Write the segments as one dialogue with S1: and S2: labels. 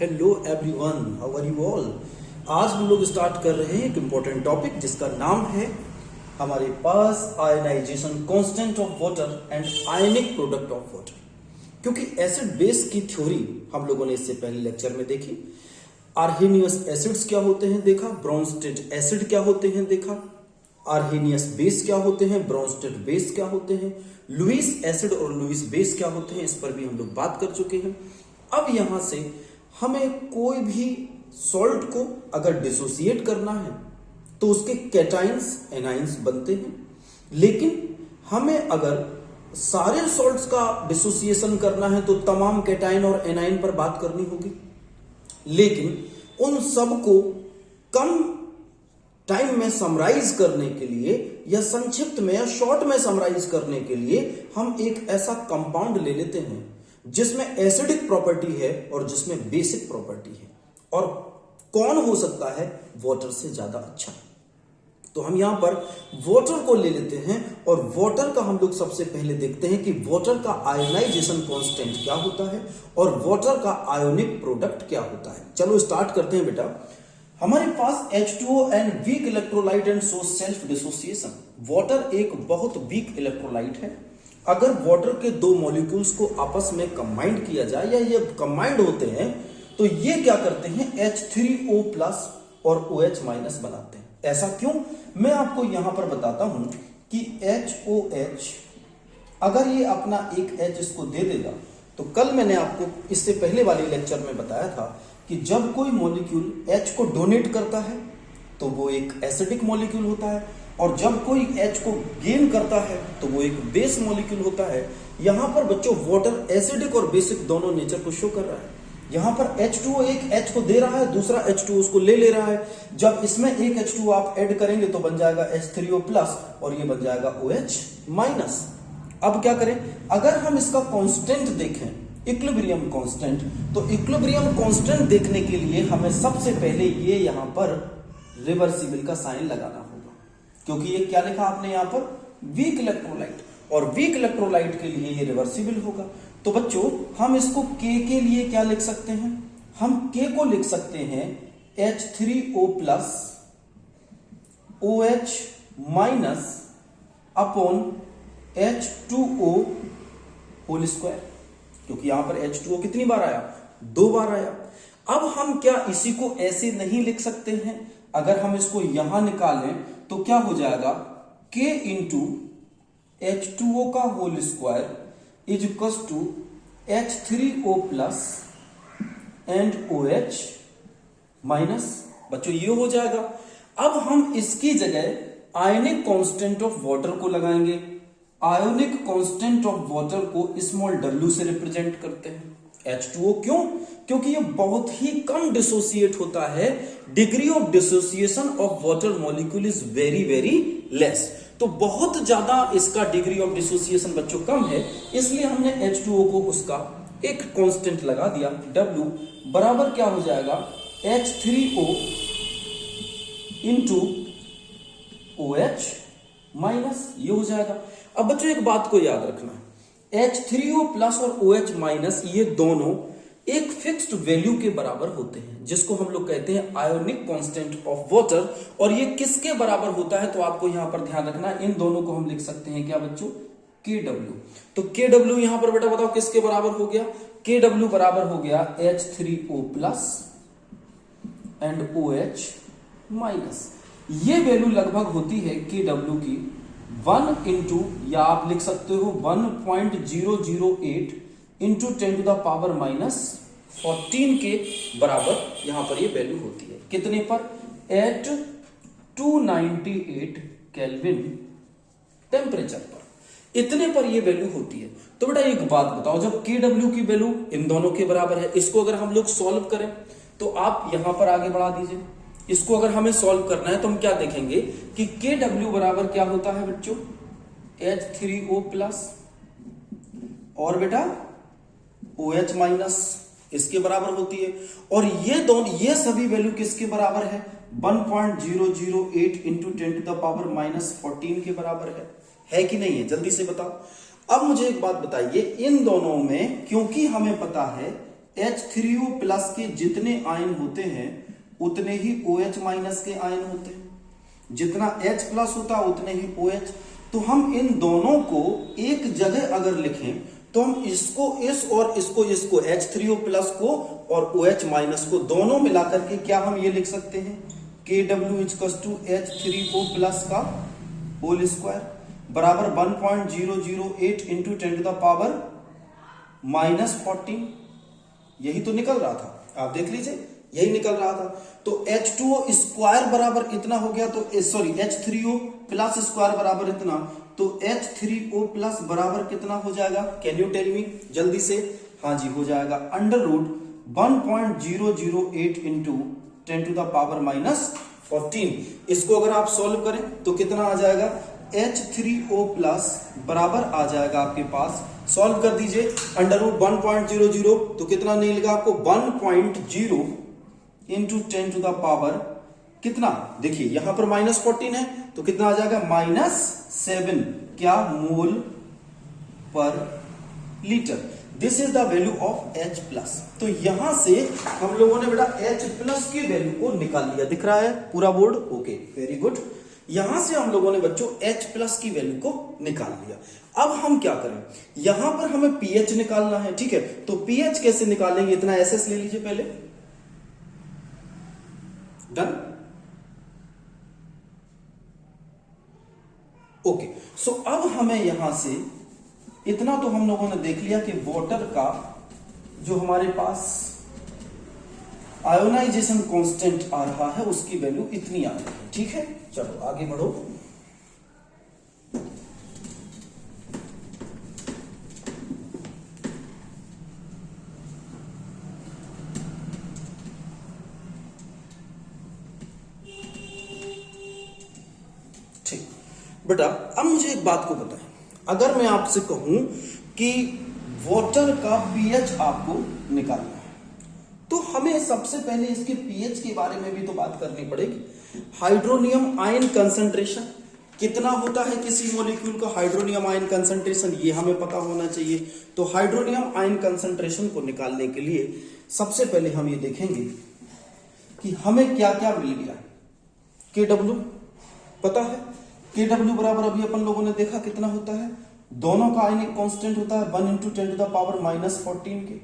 S1: Hello everyone, how are you all. आज हम लोग स्टार्ट कर रहे हैं एक इम्पोर्टेंट टॉपिक जिसका नाम है हमारे पास ionization constant of water and ionic product of water. क्योंकि एसिड बेस की थ्योरी हम लोगों ने इससे पहले लेक्चर में देखी। आर्हेनियस एसिड्स क्या होते हैं देखा, ब्रोंस्टेड एसिड क्या होते हैं देखा, आर्हेनियस बेस क्या होते हैं, ब्रोंस्टेड बेस क्या होते हैं, लुईस एसिड और लुईस बेस क्या होते हैं, इस पर भी हम लोग बात कर चुके हैं। अब यहां से हमें कोई भी सॉल्ट को अगर डिसोसिएट करना है तो उसके कैटाइंस एनाइंस बनते हैं, लेकिन हमें अगर सारे सॉल्ट्स का डिसोसिएशन करना है तो तमाम कैटाइन और एनाइन पर बात करनी होगी। लेकिन उन सब को कम टाइम में समराइज करने के लिए या संक्षिप्त में या शॉर्ट में समराइज करने के लिए हम एक ऐसा कंपाउंड ले लेते हैं जिसमें एसिडिक प्रॉपर्टी है और जिसमें बेसिक प्रॉपर्टी है, और कौन हो सकता है वाटर से ज्यादा अच्छा। तो हम यहां पर वाटर को ले लेते हैं और वाटर का हम लोग सबसे पहले देखते हैं कि वाटर का आयोनाइजेशन कांस्टेंट क्या होता है और वाटर का आयोनिक प्रोडक्ट क्या होता है। चलो स्टार्ट करते हैं बेटा। हमारे पास H2O and weak electrolyte and so self dissociation. Water एक बहुत वीक इलेक्ट्रोलाइट है। अगर वाटर के दो मॉलिक्यूल्स को आपस में कंबाइंड किया जाए या ये कंबाइंड होते हैं तो ये क्या करते हैं, H3O प्लस और OH माइनस बनाते हैं। ऐसा क्यों, मैं आपको यहां पर बताता हूं कि HOH अगर ये अपना एक H इसको दे देगा तो कल मैंने आपको इससे पहले वाले लेक्चर में बताया था कि जब कोई मॉलिक्यूल H को डोनेट करता है तो वो एक एसिडिक मॉलिक्यूल होता है, और जब कोई H को गेन करता है तो वो एक बेस मॉलिक्यूल होता है। यहां पर बच्चों वाटर एसिडिक और बेसिक दोनों नेचर को शो कर रहा है। यहां पर H2O एक H को दे रहा है, दूसरा H2O उसको ले ले रहा है। जब इसमें एक H2O आप ऐड करेंगे तो बन जाएगा H3O प्लस और ये बन जाएगा OH माइनस। अब क्या करें, अगर हम इसका कांस्टेंट देखें, इक्विलिब्रियम कांस्टेंट, तो इक्विलिब्रियम कांस्टेंट देखने के लिए हमें सबसे पहले ये यहां पर रिवर्सिबल का साइन लगाना होगा, क्योंकि ये क्या लिखा आपने यहां पर, वीक इलेक्ट्रोलाइट, और वीक इलेक्ट्रोलाइट के लिए ये रिवर्सिबल होगा। तो बच्चों हम इसको K के लिए क्या लिख सकते हैं, हम K को लिख सकते हैं H3O plus OH minus upon H2O whole square, क्योंकि यहां पर H2O कितनी बार आया, 2 बार आया। अब हम क्या इसी को ऐसे नहीं लिख सकते हैं, अगर हम इसको यहां निकालें तो क्या हो जाएगा, K इंटू H2O का whole square is equal to H3O plus and OH minus. बच्चों ये हो जाएगा। अब हम इसकी जगह आयनिक कांस्टेंट ऑफ वाटर को लगाएंगे। आयोनिक कांस्टेंट ऑफ वाटर को स्मॉल w से रिप्रेजेंट करते हैं। H2O क्यों, क्योंकि ये बहुत ही कम डिसोसिएट होता है। Degree of dissociation of water molecule is very very less. तो बहुत ज्यादा इसका डिग्री ऑफ डिसोसिएशन बच्चों कम है, इसलिए हमने H2O को उसका एक कांस्टेंट लगा दिया। W बराबर क्या हो जाएगा, H3O इंटू OH माइनस, ये हो जाएगा। अब बच्चों एक बात को याद रखना, H3O प्लस और OH माइनस ये दोनों एक फिक्स्ड वैल्यू के बराबर होते हैं, जिसको हम लोग कहते हैं आयोनिक कांस्टेंट ऑफ वाटर। और ये किसके बराबर होता है, तो आपको यहां पर ध्यान रखना, इन दोनों को हम लिख सकते हैं क्या बच्चों, KW। तो KW यहां पर बेटा बताओ किसके बराबर हो गया, KW बराबर हो गया H3O plus and OH minus. ये वैल्यू लगभग होती है KW की 1 इंटू, या आप लिख सकते हो 1.008 into 10 to the power minus 14 के बराबर यहां पर ये वैल्यू होती है। कितने पर, एट 298 केल्विन टेम्परेचर पर, इतने पर ये वैल्यू होती है। तो बेटा एक बात बताओ, जब KW की वैल्यू इन दोनों के बराबर है, इसको अगर हम लोग सॉल्व करें तो आप यहां पर आगे बढ़ा दीजिए। इसको अगर हमें सॉल्व करना है तो हम क्या देखेंगे कि KW बराबर क्या होता है बच्चों, H3O प्लस और बेटा OH माइनस, इसके बराबर होती है। और ये दोनों, ये सभी वैल्यू किसके बराबर है, 1.008 into 10 to the power minus 14 के बराबर है कि नहीं है, जल्दी से बताओ। अब मुझे एक बात बताइए, इन दोनों में क्योंकि हमें पता है H3O प्लस के जितने आयन होते हैं उतने ही OH माइनस के आयन होते हैं, जितना H प्लस होता है उतने ही OH। तो हम इन दोनों को एक जगह अगर लिखें तो हम इसको इस और इसको H3O प्लस को और OH माइनस को दोनों मिलाकर के क्या हम ये लिख सकते हैं KW = H3O प्लस का होल स्क्वायर बराबर 1.008 इंटू 10⁻⁻14। यही तो निकल रहा था, आप देख लीजिए यही निकल रहा था। तो H2O स्क्वायर बराबर इतना हो गया, तो सॉरी H3O प्लस स्क्वायर बराबर इतना, तो H3O प्लस बराबर कितना हो जाएगा, कैन यू टेल मी जल्दी से। हाँ जी, हो जाएगा √1.008 इंटू 10⁻⁻14। इसको अगर आप सॉल्व करें तो कितना आ जाएगा, H3O प्लस बराबर आ जाएगा आपके पास, सॉल्व कर दीजिए, √1.00 तो कितना निकलेगा आपको 1.0 इंटू 10⁻, कितना देखिए यहां पर -14 है तो कितना आ जाएगा -7 क्या मोल पर litre. This is the value of H plus. तो यहां से हम लोगों ने बेटा H प्लस की वैल्यू को निकाल लिया, दिख रहा है पूरा बोर्ड, ओके वेरी गुड। यहां से हम लोगों ने बच्चों H प्लस की वैल्यू को निकाल लिया। अब हम क्या करें, यहां पर हमें pH निकालना है, ठीक है। तो pH कैसे निकालेंगे, इतना SS ले लीजिए पहले, डन, ओके। सो अब हमें यहां से इतना तो हम लोगों ने देख लिया कि वाटर का जो हमारे पास आयोनाइजेशन कांस्टेंट आ रहा है उसकी वैल्यू इतनी आ रही है, ठीक है। चलो आगे बढ़ो। ठीक बेटा, अब मुझे एक बात को बताएं, अगर मैं आपसे कहूं कि वाटर का पीएच आपको निकालना है तो हमें सबसे पहले इसके पीएच के बारे में भी तो बात करनी पड़ेगी। हाइड्रोनियम आयन कंसंट्रेशन कितना होता है किसी मॉलिक्यूल का, हाइड्रोनियम आयन कंसंट्रेशन ये हमें पता होना चाहिए। तो हाइड्रोनियम आयन कंसंट्रेशन को निकालने के लिए सबसे पहले हम ये देखेंगे कि हमें क्या क्या मिल गया। KW पता है, KW बराबर अभी अपन लोगों ने देखा कितना होता है, दोनों का आयनिक कांस्टेंट होता है 1 × 10⁻⁻14 के।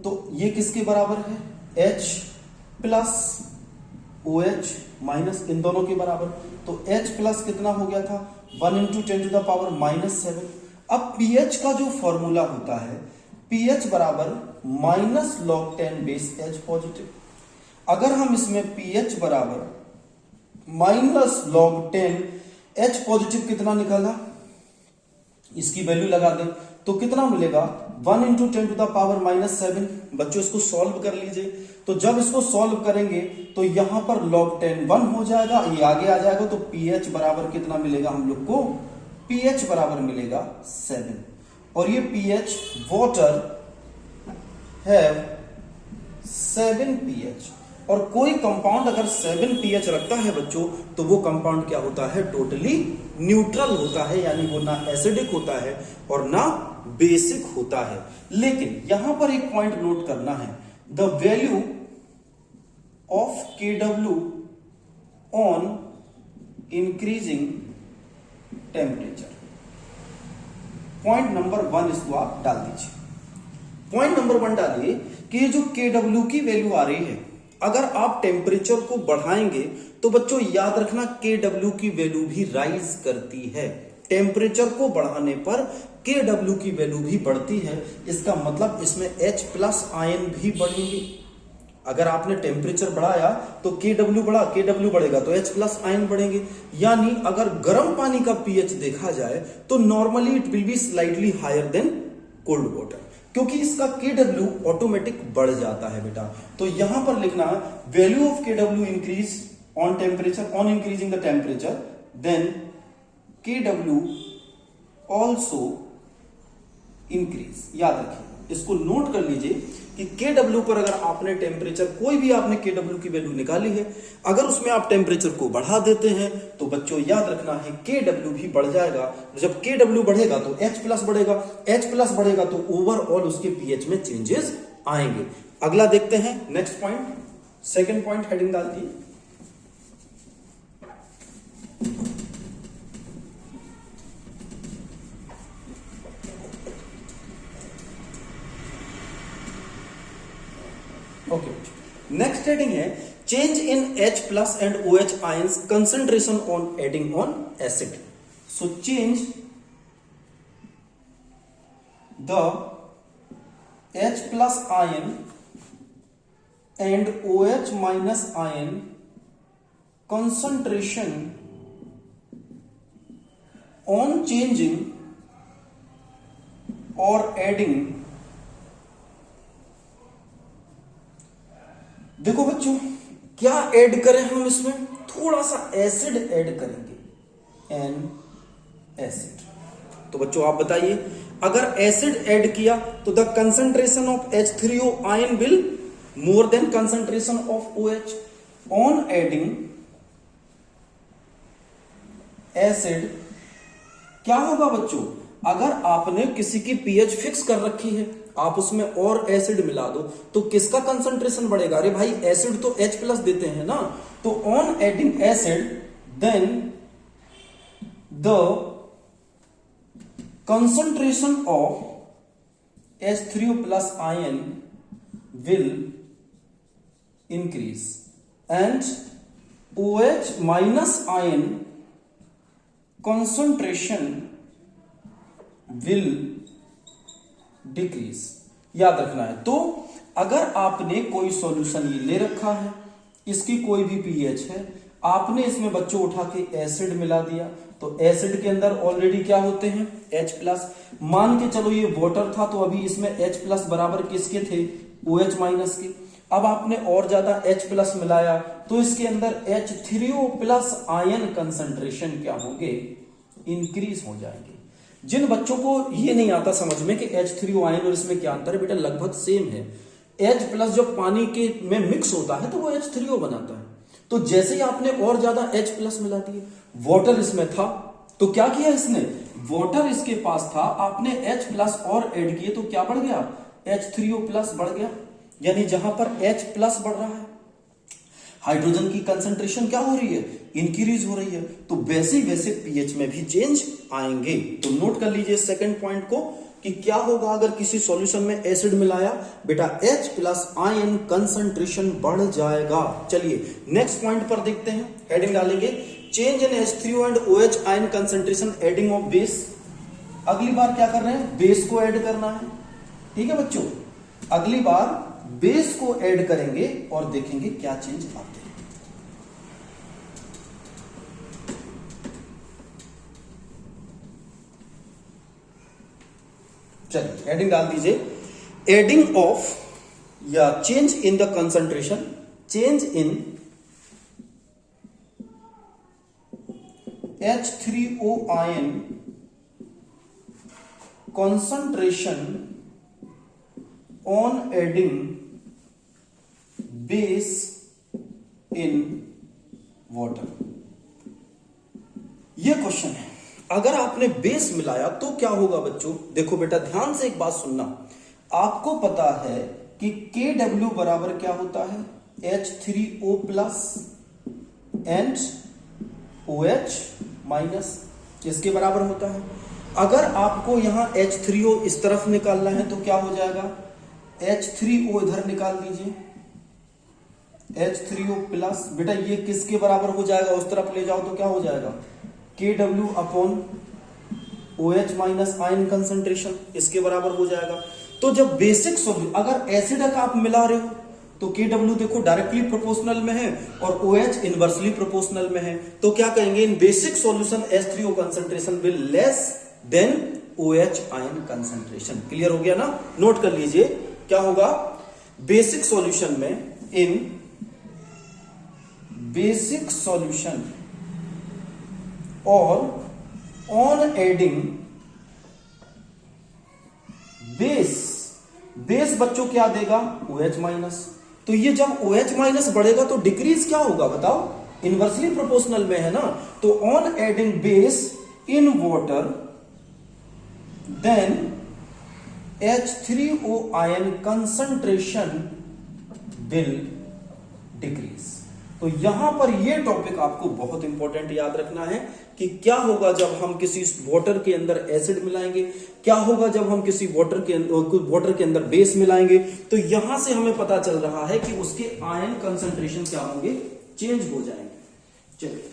S1: तो ये किसके बराबर है, H प्लस OH माइनस, इन दोनों के बराबर। तो H प्लस कितना हो गया था 1 × 10⁻⁻7। अब pH का जो फॉर्मूला होता है, pH बराबर -log10 बेस H पॉजिटिव। अगर हम इसमें pH बराबर -log10 H पॉजिटिव कितना निकाला, इसकी वैल्यू लगा दें तो कितना मिलेगा 1 × 10⁻⁻7। बच्चों इसको सॉल्व कर लीजिए। तो जब इसको सॉल्व करेंगे तो यहां पर log10 1 हो जाएगा, ये आगे आ जाएगा, तो pH बराबर कितना मिलेगा हम लोग को, pH बराबर मिलेगा 7। और ये pH वाटर हैव 7 pH, और कोई कंपाउंड अगर 7 pH रखता है बच्चों तो वो कंपाउंड क्या होता है, टोटली न्यूट्रल होता है, यानी वो ना एसिडिक होता है और ना बेसिक होता है। लेकिन यहां पर एक पॉइंट नोट करना है, the value of KW on increasing temperature. Point number 1 इसको आप डाल दीजिए। पॉइंट नंबर 1 डालिए कि ये जो KW की वैल्यू आ रही है, अगर आप टेम्परेचर को बढ़ाएंगे तो बच्चों याद रखना KW की वैल्यू भी राइज करती है। टेम्परेचर को बढ़ाने पर KW की वैल्यू भी बढ़ती है, इसका मतलब इसमें H प्लस आयन भी बढ़ेंगे। अगर आपने टेम्परेचर बढ़ाया तो KW बढ़ा, KW बढ़ेगा तो H प्लस आयन बढ़ेंगे। यानी अगर गर्म पानी का pH देखा जाए तो normally it will be slightly higher than cold water, क्योंकि इसका KW ऑटोमेटिक बढ़ जाता है बेटा। तो यहां पर लिखना value of KW increase on temperature, on increasing the temperature, then KW also increase. याद रखिए, इसको नोट कर लीजिए कि KW पर अगर आपने टेम्परेचर, कोई भी आपने KW की वैल्यू निकाली है, अगर उसमें आप टेम्परेचर को बढ़ा देते हैं तो बच्चों याद रखना है KW भी बढ़ जाएगा। जब KW बढ़ेगा तो H प्लस बढ़ेगा, H प्लस बढ़ेगा तो ओवरऑल उसके pH में चेंजेस आएंगे। अगला देखते हैं next point, second point heading डाल दी। ओके, नेक्स्ट हेडिंग है change in H plus and OH ions concentration on adding on acid. So change the H plus ion and OH minus ion concentration on changing or adding। देखो बच्चों, क्या add करें हम इसमें? थोड़ा सा acid add करेंगे, एन एसिड। तो बच्चों आप बताइए, अगर एसिड ऐड किया तो the concentration of H3O ion will more than concentration of OH। On adding acid क्या होगा बच्चों? अगर आपने किसी की पीएच फिक्स कर रखी है, आप उसमें और एसिड मिला दो तो किसका कंसंट्रेशन बढ़ेगा? अरे भाई एसिड तो H प्लस देते हैं ना। तो on adding acid then the concentration of H3O plus ion will increase and OH minus ion concentration will decrease। याद रखना है। तो अगर आपने कोई सॉल्यूशन ये ले रखा है, इसकी कोई भी पीएच है, आपने इसमें बच्चों उठा के एसिड मिला दिया, तो एसिड के अंदर ऑलरेडी क्या होते हैं? H plus. मान के चलो ये वाटर था, तो अभी इसमें H प्लस बराबर किसके थे? OH माइनस के। अब आपने और ज्यादा H प्लस मिलाया तो इसके अंदर H3O प्लस आयन कंसंट्रेशन क्या होंगे? इंक्रीज हो जाएंगे। जिन बच्चों को ये नहीं आता समझ में कि H3O आयन और इसमें क्या अंतर है, बेटा लगभग सेम है। H प्लस जब पानी के में मिक्स होता है तो वो H3O बनाता है। तो जैसे ही आपने और ज्यादा H प्लस मिला दिए, वाटर इसमें था तो क्या किया इसने? वाटर इसके पास था, आपने H प्लस और ऐड किए तो क्या बढ़ गया? H3O प्लस बढ़ गया। यानी जहां पर H प्लस बढ़ रहा है, हाइड्रोजन की कंसंट्रेशन क्या हो रही है? इंक्रीज हो रही है। तो वैसे वैसे पीएच में भी चेंज आएंगे। तो नोट कर लीजिए सेकंड पॉइंट को कि क्या होगा अगर किसी सॉल्यूशन में एसिड मिलाया, बेटा H प्लस आयन कंसंट्रेशन बढ़ जाएगा। चलिए नेक्स्ट पॉइंट पर देखते हैं, हेडिंग डालेंगे change in H3O and OH ion concentration adding of base. अगली बार क्या कर रहे हैं? बेस को ऐड करना है। ठीक है बच्चों, अगली बार बेस को ऐड करेंगे और देखेंगे क्या चेंज आते हैं। चलिए हेडिंग डाल दीजिए एडिंग ऑफ या change in the concentration, change in H3O ion concentration on adding base in water। ये क्वेश्चन है, अगर आपने बेस मिलाया तो क्या होगा बच्चों? देखो बेटा ध्यान से एक बात सुनना, आपको पता है कि Kw बराबर क्या होता है? H3O plus and OH minus, इसके बराबर होता है। अगर आपको यहां H3O इस तरफ निकालना है तो क्या हो जाएगा? H3O इधर निकाल दीजिए, H3O प्लस, बेटा ये किसके बराबर हो जाएगा? उस तरफ ले जाओ तो क्या हो जाएगा? Kw upon OH minus ion concentration, इसके बराबर हो जाएगा। तो जब बेसिक सॉल्यूशन, अगर एसिड आप मिला रहे हो तो Kw देखो डायरेक्टली प्रोपोर्शनल में है और OH इनवर्सली प्रोपोर्शनल में है। तो क्या कहेंगे? In basic solution H3O concentration will less than OH ion concentration. Clear हो गया ना? नोट कर लीजिए क्या होगा बेसिक सॉल्यूशन में, इन बेसिक सॉल्यूशन और ऑन एडिंग बेस, बेस बच्चों क्या देगा? OH minus. तो ये जब OH माइनस बढ़ेगा तो डिक्रीज क्या होगा बताओ? इनवर्सली प्रोपोर्शनल में है ना। तो on adding base in water then H3O ion concentration will decrease. तो यहां पर ये टॉपिक आपको बहुत इंपॉर्टेंट याद रखना है कि क्या होगा जब हम किसी वाटर के अंदर एसिड मिलाएंगे, क्या होगा जब हम किसी वाटर के अंदर बेस मिलाएंगे। तो यहां से हमें पता चल रहा है कि उसके आयन कंसंट्रेशन क्या होंगे, चेंज हो जाएंगे। चलिए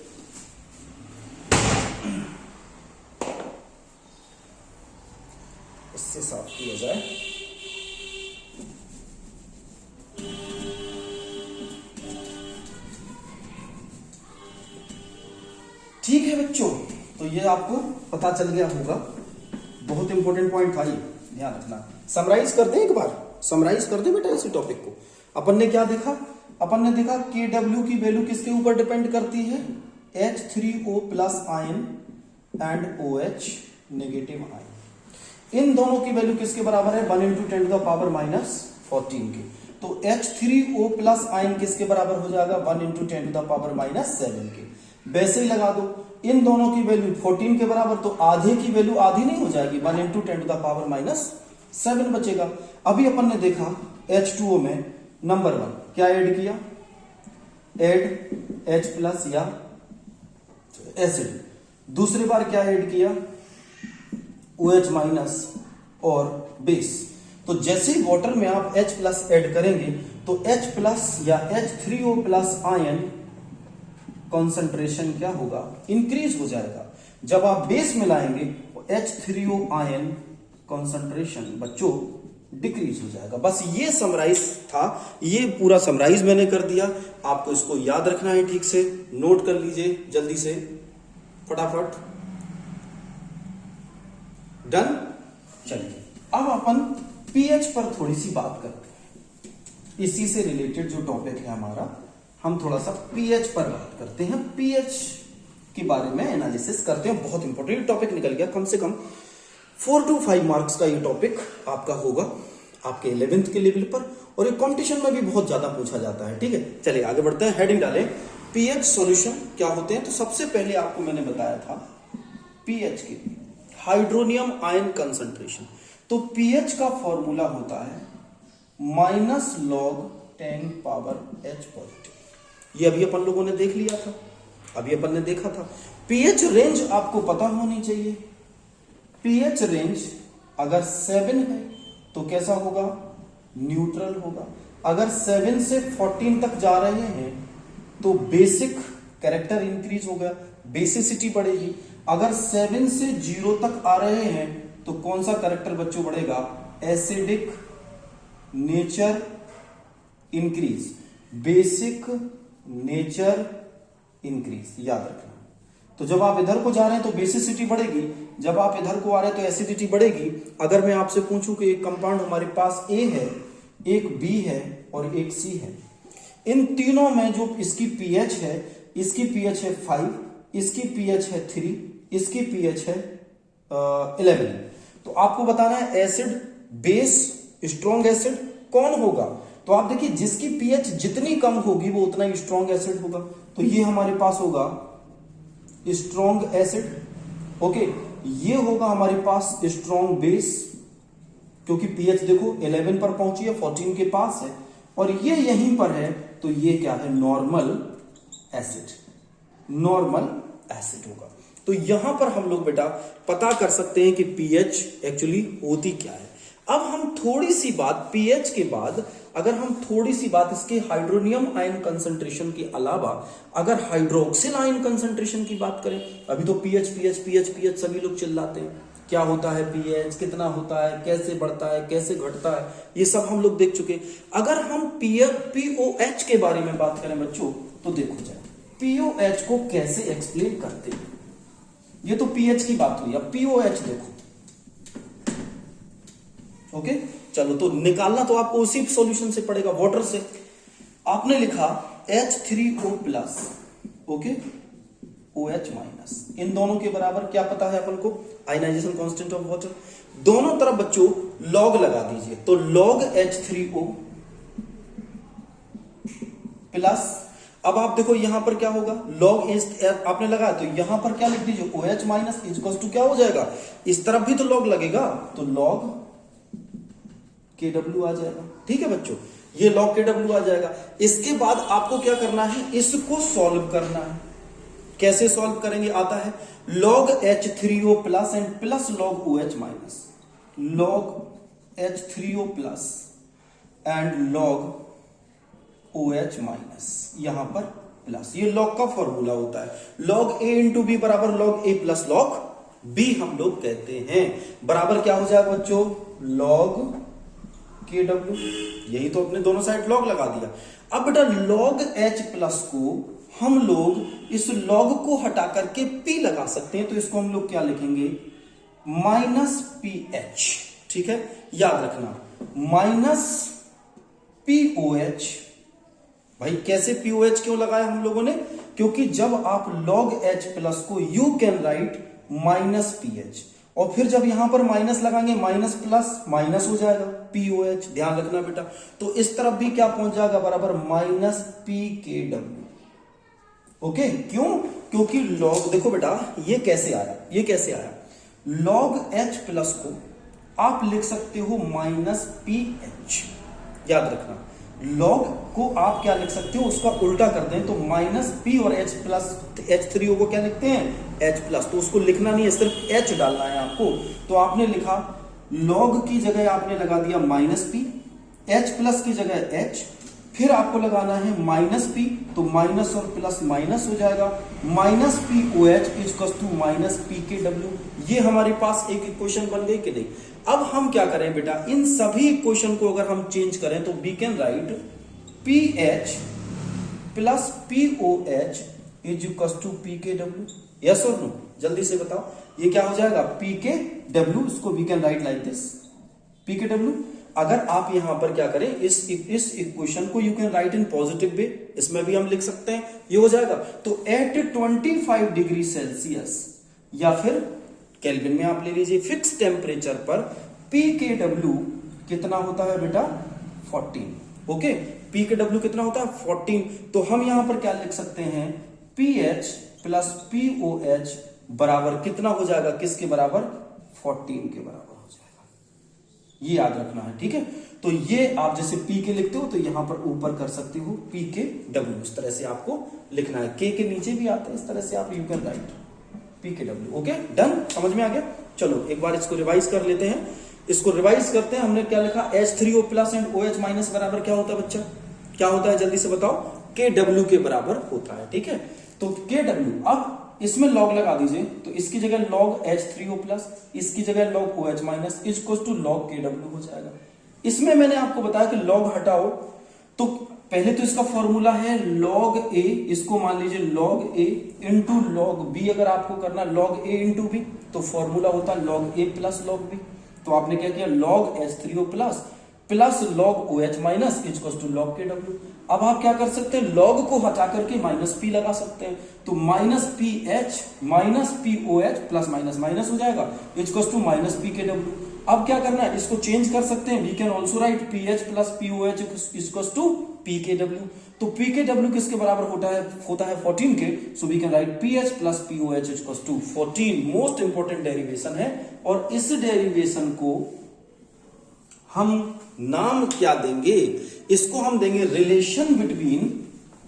S1: इससे साफ किया जाए। ठीक है बच्चों, तो ये आपको पता चल गया होगा, बहुत इंपॉर्टेंट पॉइंट था ये, ध्यान रखना। समराइज कर दें एक बार, समराइज कर दें बेटा इसी टॉपिक को। अपन ने क्या देखा, अपन ने देखा KW की वैल्यू किसके ऊपर डिपेंड करती है, H3O plus ion and OH negative ion. इन दोनों की वैल्यू किसके बराबर है, 1 × 10⁻14 के। तो H3O प्लस आयन किसके बराबर हो जाएगा, 1 × 10⁻7 के। वैसे ही लगा दो, इन दोनों की वैल्यू 14 के बराबर, तो आधे की वैल्यू आधी नहीं हो जाएगी, 1 × 10⁻7 बचेगा। अभी अपन ने देखा H2O में नंबर 1 क्या ऐड किया, ऐड H प्लस या एसिड। दूसरी बार क्या ऐड किया, OH माइनस और बेस। तो जैसे ही वाटर में आप H प्लस ऐड करेंगे तो H प्लस या H3O प्लस आयन कंसंट्रेशन क्या होगा, इंक्रीज हो जाएगा। जब आप बेस मिलाएंगे तो H3O आयन कंसंट्रेशन बच्चों डिक्रीज हो जाएगा। बस ये समराइज था, ये पूरा समराइज मैंने कर दिया। आपको इसको याद रखना है, ठीक से नोट कर लीजिए जल्दी से फटाफट। डन। चलिए अब अपन पीएच पर थोड़ी सी बात करते हैं। इसी से रिलेटेड जो टॉपिक है हमारा, हम थोड़ा सा पीएच पर बात करते हैं, पीएच के बारे में एनालिसिस करते हैं। बहुत इंपॉर्टेंट टॉपिक निकल गया, कम से कम 4 to 5 मार्क्स का ये टॉपिक आपका होगा आपके 11th के लेवल पर, और ये कंपटीशन में भी बहुत ज्यादा पूछा जाता है। ठीक है, चलिए आगे बढ़ते हैं। हेडिंग डालें, पीएच सॉल्यूशन क्या होते हैं। तो सबसे पहले आपको मैंने बताया था पीएच के लिए हाइड्रोनियम आयन कंसंट्रेशन। तो पीएच का फॉर्मूला होता है -log10⁻H पॉजिटिव। ये अभी अपन लोगों ने देख लिया था, अभी अपन ने देखा था। पीएच रेंज आपको पता होनी चाहिए। पीएच रेंज अगर 7 है तो कैसा होगा, न्यूट्रल होगा। अगर 7 से 14 तक जा रहे हैं तो बेसिक कैरेक्टर इंक्रीज होगा, बेसिसिटी बढ़ेगी। अगर 7 से 0 तक आ रहे हैं तो कौन सा कैरेक्टर बच्चों बढ़ेगा, acidic nature increase, basic nature increase, याद रखना। तो जब आप इधर को जा रहे हैं तो बेसिसिटी बढ़ेगी, जब आप इधर को आ रहे हैं तो एसिडिटी बढ़ेगी। अगर मैं आपसे पूछूं कि एक कंपाउंड हमारे पास A है, एक B है और एक C है, इन तीनों में जो इसकी pH है, इसकी pH है 5, इसकी pH है 3, इसकी pH है 11। तो आपको बताना है एसिड, बेस, स्ट्रॉन्ग एसिड कौन होगा। तो आप देखिए जिसकी pH जितनी कम होगी वो उतना ही स्ट्रॉन्ग एसिड होगा। तो ये हमारे पास होगा स्ट्रॉन्ग एसिड। ओके, ये होगा हमारे पास स्ट्रॉन्ग बेस, क्योंकि pH देखो 11 पर पहुंची है, 14 के पास है, और ये यहीं पर है। तो ये क्या है, नॉर्मल एसिड, नॉर्मल एसिड होगा। तो यहां पर हम लोग बेटा पता कर सकते हैं कि pH एक्चुअली होती क्या है। अब हम थोड़ी सी बात pH के बाद, अगर हम थोड़ी सी बात इसके हाइड्रोनियम आयन कंसंट्रेशन के अलावा अगर हाइड्रोक्सिल आयन कंसंट्रेशन की बात करें, अभी तो pH pH पीएच पीएच सभी लोग चिल्लाते हैं, क्या होता है pH, कितना होता है, कैसे बढ़ता है, कैसे घटता है, ये सब हम लोग देख चुके। अगर हम POH के बारे में बात करें बच्चों, तो देखो जाए POH को कैसे एक्सप्लेन करते हैं। ये तो pH की बात हुई, अब POH देखो। ओके, चलो तो निकालना तो आपको उसी सॉल्यूशन से पड़ेगा, वाटर से। आपने लिखा H3O plus, okay, OH minus, इन दोनों के बराबर क्या पता है अपन को, आयनाइजेशन कांस्टेंट ऑफ वाटर। दोनों तरफ बच्चों लॉग लगा दीजिए, तो log H3O प्लस, अब आप देखो यहां पर क्या होगा, log आपने लगाया तो यहां पर क्या लिख दीजिए, OH माइनस इक्वल टू क्या हो जाएगा, इस तरफ भी तो log लगेगा, तो log KW आ जाएगा। ठीक है बच्चों, ये log KW आ जाएगा। इसके बाद आपको क्या करना है, इसको सॉल्व करना है। कैसे सॉल्व करेंगे, आता है log H3O plus and plus log OH minus, log H3O plus and log OH minus, यहां पर प्लस, ये log का फॉर्मूला होता है। log A इंटू बी बराबर log A plus log B हम लोग कहते हैं। बराबर क्या हो जाएगा बच्चों, log KW, यही तो अपने दोनों साइड log लगा दिया। अब बेटा log H प्लस को हम लोग इस log को हटा करके P लगा सकते हैं, तो इसको हम लोग क्या लिखेंगे, माइनस PH। ठीक है, याद रखना, माइनस POH। भाई कैसे POH क्यों लगाया हम लोगों ने, क्योंकि जब आप log H प्लस को you can write minus PH, और फिर जब यहां पर माइनस लगाएंगे माइनस प्लस माइनस हो जाएगा POH, ध्यान रखना बेटा। तो इस तरफ भी क्या पहुंच जाएगा, बराबर माइनस PKW। ओके, क्यों, क्योंकि log, देखो बेटा ये कैसे आया, ये कैसे आया, log H प्लस को आप लिख सकते हो माइनस PH, याद रखना। log को आप क्या लिख सकते हो, उसका उल्टा कर दें तो माइनस P और H प्लस H3O को क्या लिखते हैं, H प्लस, तो उसको लिखना नहीं है, सिर्फ H डालना है आपको। तो आपने लिखा log की जगह आपने लगा दिया माइनस P, H प्लस की जगह H, फिर आपको लगाना है माइनस P, तो माइनस और प्लस माइनस हो जाएगा, minus POH equal to minus PKW। ये हमारे पास एक इक्वेशन बन गई कि नहीं। अब हम क्या करें बेटा, इन सभी इक्वेशन को अगर हम चेंज करें तो we can write PH plus POH is equal to PKW। Yes और नो, जल्दी से बताओ, ये क्या हो जाएगा, PKW, इसको we can write like this PKW। अगर आप यहां पर क्या करें, इस इक्वेशन को you can write in positive way, इसमें भी हम लिख सकते हैं, ये हो जाएगा। तो एट 25 डिग्री सेल्सियस या फिर केल्विन में आप ले लीजिए, फिक्स टेम्परेचर पर PKW कितना होता है बेटा, 14। ओके, PKW कितना होता है, 14। तो हम यहां पर क्या लिख सकते हैं, PH प्लस POH बराबर कितना हो जाएगा, किसके बराबर, 14 के बराबर हो जाएगा। ये याद रखना है, ठीक है। तो ये आप जैसे P के लिखते हो तो यहां पर ऊपर कर सकते हो PKW, इस तरह से आपको लिखना है। K के नीचे भी आता है, इस तरह से आप you can write PKW। Okay, done, समझ में आ गया। चलो एक बार इसको रिवाइज कर लेते हैं, इसको रिवाइज करते हैं। हमने क्या लिखा, H3O plus and OH minus बराबर क्या होता है बच्चा, क्या होता है, जल्दी से बताओ, KW के बराबर होता है। ठीक है, तो KW, अब इसमें log लगा दीजिए, तो इसकी जगह log H3O प्लस, इसकी जगह log OH minus equal to log KW हो जाएगा। इसमें मैंने आपको बताया कि log हटाओ, तो पहले तो इसका फॉर्मूला है log A, इसको मान लीजिए log A into log B। अगर आपको करना log A इंटू B, तो फॉर्मूला होता है log A plus log B। तो आपने क्या किया, log H3O plus plus log OH minus equal to log KW। अब आप क्या कर सकते हैं, log को हटा करके माइनस P लगा सकते हैं, तो minus PH minus POH plus minus minus हो जाएगा इक्वल टू माइनस PKW। अब क्या करना है, इसको चेंज कर सकते हैं, we can also write PH plus POH equal to PKW। तो PKW किसके बराबर होता है 14 के, so we can write PH plus POH equal to 14। Most important derivation है, और इस डेरिवेशन को हम नाम क्या देंगे, इसको हम देंगे रिलेशन बिटवीन,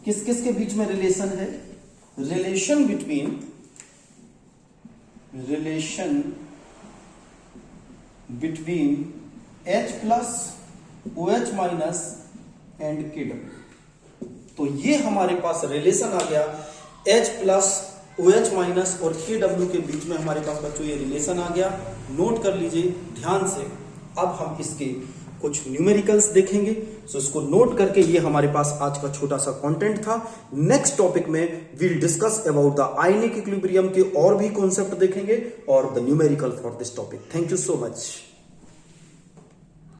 S1: किस किस के बीच में रिलेशन है, relation between H plus OH minus and KW। तो ये हमारे पास रिलेशन आ गया, H प्लस OH माइनस और KW के बीच में हमारे पास बच्चों ये रिलेशन आ गया। नोट कर लीजिए ध्यान से। अब हम इसके कुछ न्यूमेरिकल्स देखेंगे, सो इसको नोट करके, ये हमारे पास आज का छोटा सा कंटेंट था। नेक्स्ट टॉपिक में we'll discuss about the ionic equilibrium के और भी कॉन्सेप्ट देखेंगे और the numerical for this topic. Thank you so much.